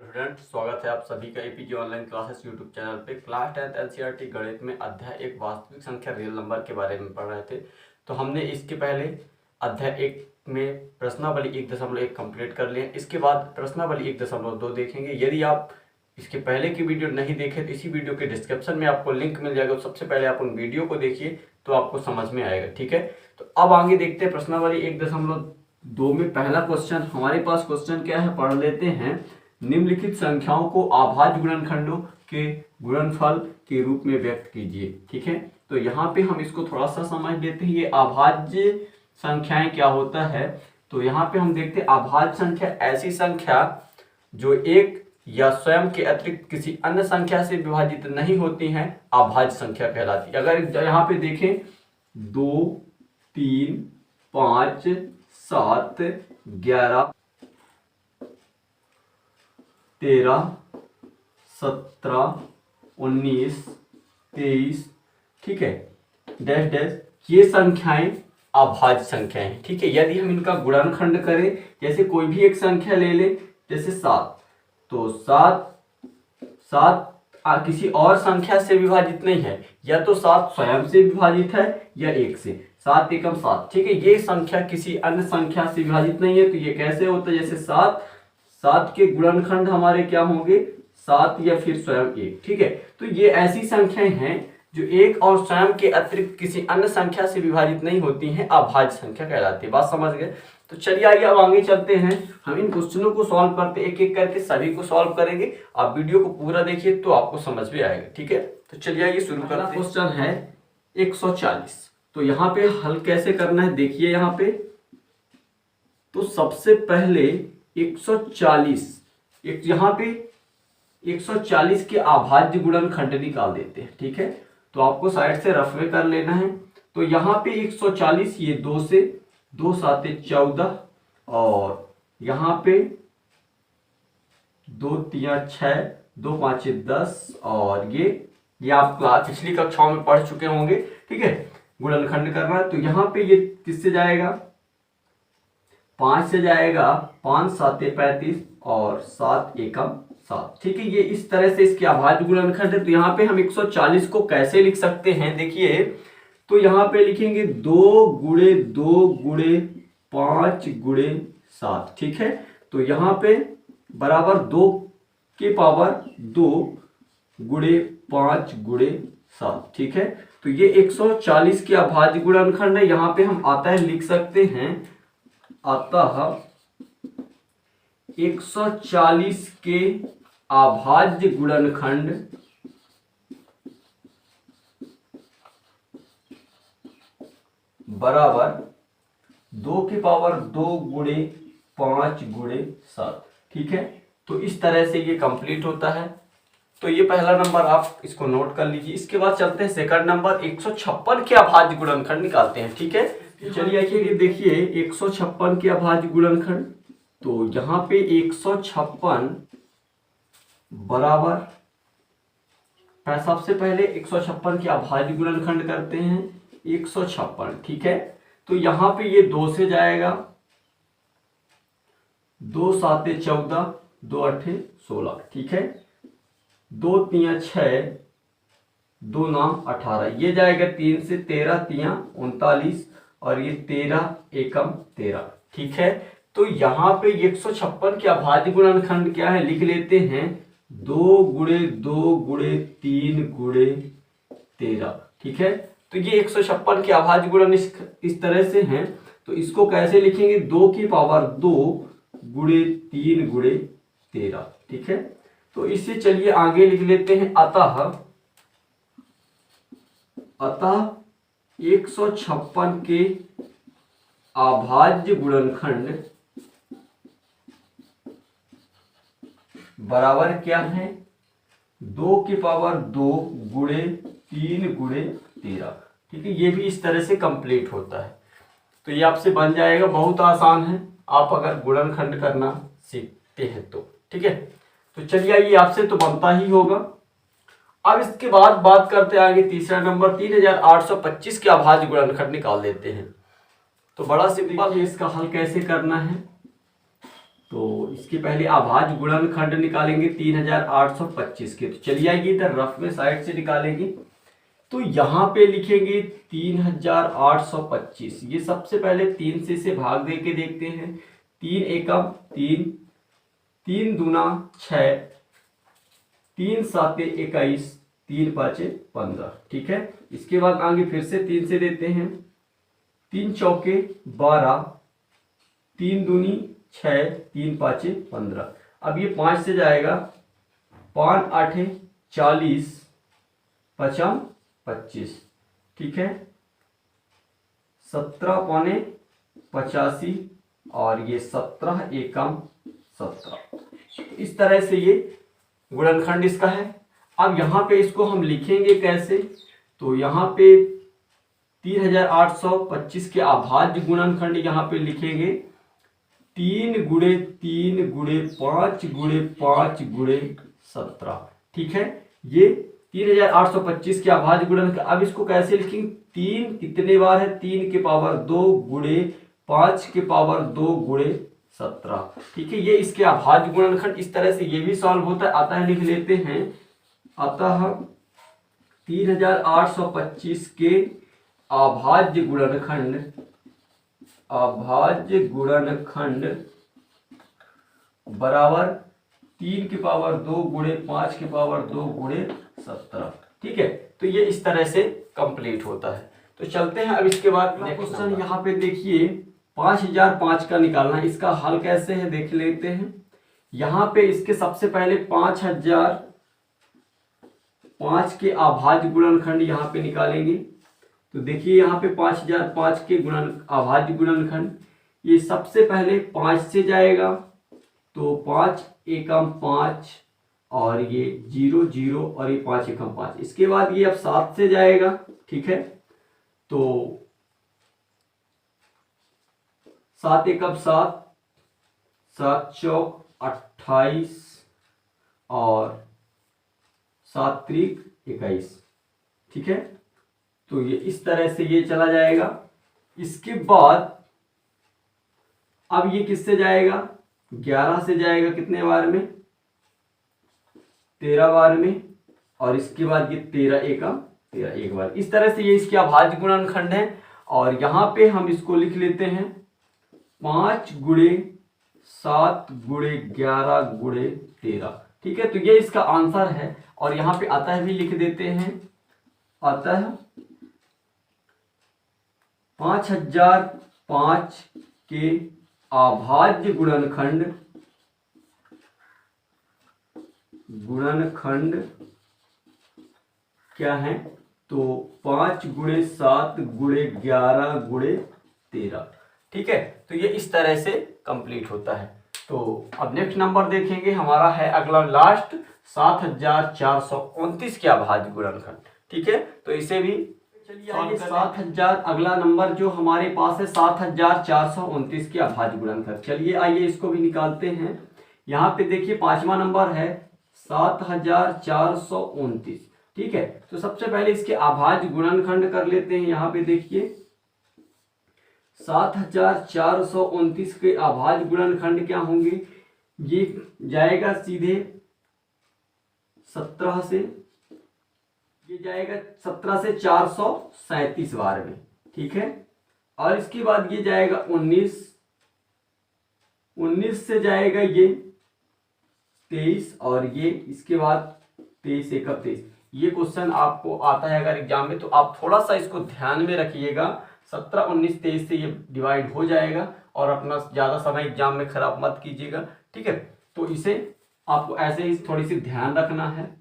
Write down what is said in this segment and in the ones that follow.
Student, स्वागत है आप सभी का APJ online classes YouTube channel पे। क्लास 10th एनसीईआरटी गणित में अध्याय 1 वास्तविक संख्या रियल नंबर के बारे में पढ़ रहे थे। तो हमने इसके पहले अध्याय 1 में प्रश्नावली 1.1 कंप्लीट कर लिए। इसके बाद प्रश्नावली 1.2 देखेंगे। यदि आप इसके पहले की वीडियो नहीं देखे तो इसी वीडियो के डिस्क्रिप्शन में आपको लिंक मिल जाएगा। सबसे पहले आप उन वीडियो को देखिए तो आपको समझ में आएगा। ठीक है, तो अब आगे देखते हैं प्रश्नावली 1.2 में पहला क्वेश्चन। हमारे पास क्वेश्चन क्या है, पढ़ लेते हैं। निम्नलिखित संख्याओं को अभाज्य गुणनखंडों के गुणनफल के रूप में व्यक्त कीजिए। ठीक है, तो यहाँ पे हम इसको थोड़ा सा समझ लेते हैं। ये अभाज्य संख्याएं क्या होता है, तो यहाँ पे हम देखते हैं अभाज्य संख्या ऐसी संख्या जो एक या स्वयं के अतिरिक्त किसी अन्य संख्या से विभाजित नहीं होती हैं, अभाज्य संख्या कहलाती है। अगर यहाँ पे देखें 2, 3, 5, 7, 11, 13, 17, 19, 23, ठीक है, डैश डैश, ये संख्याएं अभाज्य संख्याएं हैं। ठीक है, यदि हम इनका गुणनखंड करें, जैसे कोई भी एक संख्या ले ले, जैसे 7, तो 7 किसी और संख्या से विभाजित नहीं है, या तो 7 स्वयं से विभाजित है या 1 से। 7 एकम 7, ठीक है, ये संख्या किसी अन्य संख्या से विभाजित नहीं है। तो ये कैसे होता है, जैसे 7 के गुणनखंड हमारे क्या होंगे, 7 या फिर स्वयं 1। ठीक है, तो ये ऐसी संख्याएं हैं जो एक और स्वयं के अतिरिक्त किसी अन्य संख्या से विभाजित नहीं होती हैं, अभाज्य संख्या कहलाती है। बात समझ गए? तो चलिए आइए अब आगे चलते हैं। हम इन क्वेश्चनों को सॉल्व करते, एक एक करके सभी को सॉल्व करेंगे। आप वीडियो को पूरा देखिए तो आपको समझ में आएगा। ठीक है, तो चलिए आइए शुरू करते हैं। क्वेश्चन है 140। तो यहाँ पे हल कैसे करना है, देखिए यहाँ पे। तो सबसे पहले 140, यहाँ पे 140 के अभाज्य गुणनखंड निकाल देते हैं। ठीक है, तो आपको साइड से रफ में कर लेना है। तो यहाँ पे 140, ये 2 से 2 7 14, और यहाँ पे 2 3 6, 2 5 10, और ये आप पिछली कक्षाओं में पढ़ चुके होंगे। ठीक है, गुणनखंड करना है। तो यहाँ पे ये किससे जाएगा, 5 से जाएगा, 5 7 35, और 7 एकम 7। ठीक है, ये इस तरह से इसके अभाज्य गुणनखंड है। तो यहाँ पे हम 140 को कैसे लिख सकते हैं, देखिए। तो यहाँ पे लिखेंगे 2 गुणे 2 गुणे 5 गुणे 7। ठीक है, तो यहाँ पे बराबर 2 के पावर 2 गुणे 5 गुणे 7। ठीक है, तो ये 140 के अभाज्य गुणनखंड है। यहाँ पे हम अतः लिख सकते हैं, अतः 140 के अभाज्य गुणनखंड बराबर 2 की पावर 2 गुणे 5 गुणे 7। ठीक है, तो इस तरह से ये कंप्लीट होता है। तो ये पहला नंबर आप इसको नोट कर लीजिए। इसके बाद चलते हैं सेकंड नंबर, 156 के अभाज्य गुणनखंड निकालते हैं। ठीक है, चलिए आइए देखिए 156 के अभाज्य गुणनखंड। तो यहाँ पे 156 बराबर, सबसे पहले 156 के अभाज्य गुणनखंड करते हैं, 156। ठीक है, तो यहाँ पे ये 2 से जाएगा, 2 7 14, 2 8 16। ठीक है, 2 3 6, 2 9 18, ये जाएगा 3 से, 13 3 39, और ये 13 एकम 13। ठीक है, तो यहाँ पे 156 के अभाज्य गुणनखंड क्या है, लिख लेते हैं 2 गुणे 2 गुणे 3 गुणे 13। ठीक है, तो ये 156 के अभाज्य गुणन इस तरह से हैं। तो इसको कैसे लिखेंगे, 2 की पावर 2 गुणे 3 गुणे 13। ठीक है, तो इससे चलिए आगे लिख लेते हैं, अतः 156 के अभाज्य गुणनखंड बराबर क्या है, 2 की पावर 2 गुणे 3 गुणे 13। ठीक है, ये भी इस तरह से कंप्लीट होता है। तो ये आपसे बन जाएगा, बहुत आसान है आप अगर गुणनखंड करना सीखते हैं तो। ठीक है, तो चलिए ये आपसे तो बनता ही होगा। अब इसके बाद बात करते हैं आगे, तीसरा नंबर 3825 के अभाज्य गुणनखंड निकाल देते हैं। तो बड़ा सिंपल है, इसका हल कैसे करना है। तो इसके पहले अभाज्य गुणनखंड निकालेंगे 3825 के। तो चलिए आइए इधर रफ में साइड से निकालेंगे। तो यहाँ पे लिखेंगे 3825। ये सबसे पहले 3 से इसे भाग दे के देखते हैं। 3 एकम 3, 3 दूना 6, 3 साते 21, 3 पाँचे 15। ठीक है, इसके बाद आगे फिर से 3 से देते हैं। 3 चौके 12, 3 दूनी 6, 3 पाँचे 15। अब ये 5 से जाएगा। 5 आठे 40, 5 25। ठीक है, 17 पौने 85 और ये 17 एकम 17। इस तरह से ये गुणनखंड इसका है। अब यहाँ पे इसको हम लिखेंगे कैसे? तो यहाँ पे 3825 के अभाज्य गुणनखंड यहाँ पे लिखेंगे 3 गुणे 3 गुणे 5 गुणे 5 गुणे 17। ठीक है, ये 3825 के अभाज्य गुणनखंड। अब इसको कैसे लिखेंगे? 3 कितने बार है? 3 के पावर 2 गुणे 5 के पावर 2 गुणे 17। ठीक है, ये इसके अभाज्य गुणनखंड। इस तरह से ये भी सॉल्व होता है। अतः लिख लेते हैं, अतः 3825 के अभाज्य गुणनखंड बराबर 3 के पावर 2 गुणे 5 के पावर 2 गुणे 17। ठीक है, तो ये इस तरह से कंप्लीट होता है। तो चलते हैं अब इसके बाद क्वेश्चन। यहाँ पे देखिए 5005 का निकालना है। इसका हल कैसे है देख लेते हैं। यहाँ पे इसके सबसे पहले 5005 के अभाज्य गुणनखंड यहाँ पे निकालेंगे। तो देखिए यहाँ पे 5005 के अभाज्य गुणनखंड, ये सबसे पहले 5 से जाएगा। तो 5 एकम 5 और ये 0 0 और ये 5 एकम 5। इसके बाद ये अब 7 से जाएगा। ठीक है, तो 7 एकम 7, 7 चौक 28 और 7 त्रिक 21। ठीक है, तो ये इस तरह से ये चला जाएगा। इसके बाद अब ये किससे जाएगा? 11 से जाएगा। कितने बार में? 13 बार में। और इसके बाद ये 13 एकम 13 एक बार। इस तरह से ये इसके अभाज्य गुणनखंड है। और यहाँ पे हम इसको लिख लेते हैं 5 गुणे 7 गुणे 11 गुणे 13। ठीक है, तो ये इसका आंसर है। और यहाँ पे अतः भी लिख देते हैं, अतः 5005 के अभाज्य गुणनखंड क्या है? तो 5 गुणे 7 गुणे 11 गुणे 13। ठीक है, तो ये इस तरह से कंप्लीट होता है। तो अब नेक्स्ट नंबर देखेंगे, हमारा है अगला लास्ट 7429 के अभाज्य गुणनखंड। ठीक है, तो इसे भी चलिए आइए 7000 अगला नंबर जो हमारे पास है 7429 के अभाज्य गुणनखंड। चलिए आइए इसको भी निकालते हैं। यहाँ पे देखिए 5वां नंबर है 7429। ठीक है, तो सबसे पहले इसके अभाज्य गुणनखंड कर लेते हैं। यहाँ पे देखिए 7429 के अभाज्य गुणनखंड क्या होंगे? ये जाएगा सीधे 17 से, ये जाएगा 17 से 437 बार में। ठीक है, और इसके बाद ये जाएगा 19 से जाएगा ये 23 और ये इसके बाद 23 एकम 23। ये क्वेश्चन आपको आता है अगर एग्जाम में, तो आप थोड़ा सा इसको ध्यान में रखिएगा। 17 19 23 से ये डिवाइड हो जाएगा और अपना ज़्यादा समय एग्जाम में खराब मत कीजिएगा। ठीक है, तो इसे आपको ऐसे ही थोड़ी सी ध्यान रखना है।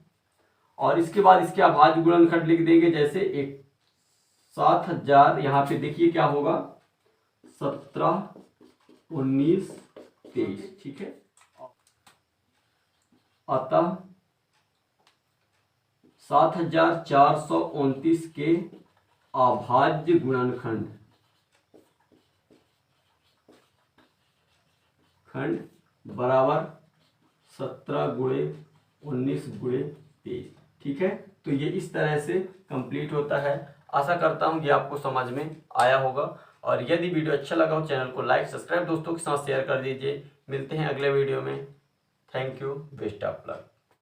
और इसके बाद इसके अभाज्य गुणनखंड लिख देंगे, जैसे 7000। यहाँ पे देखिए क्या होगा, 17 19 23। ठीक है, अतः 7429 के अभाज्य गुणनखंड बराबर 17 गुणे 19 गुणे 23। ठीक है, तो ये इस तरह से कंप्लीट होता है। आशा करता हूँ कि आपको समझ में आया होगा। और यदि वीडियो अच्छा लगा हो, चैनल को लाइक सब्सक्राइब दोस्तों के साथ शेयर कर दीजिए। मिलते हैं अगले वीडियो में। Thank you, best of luck.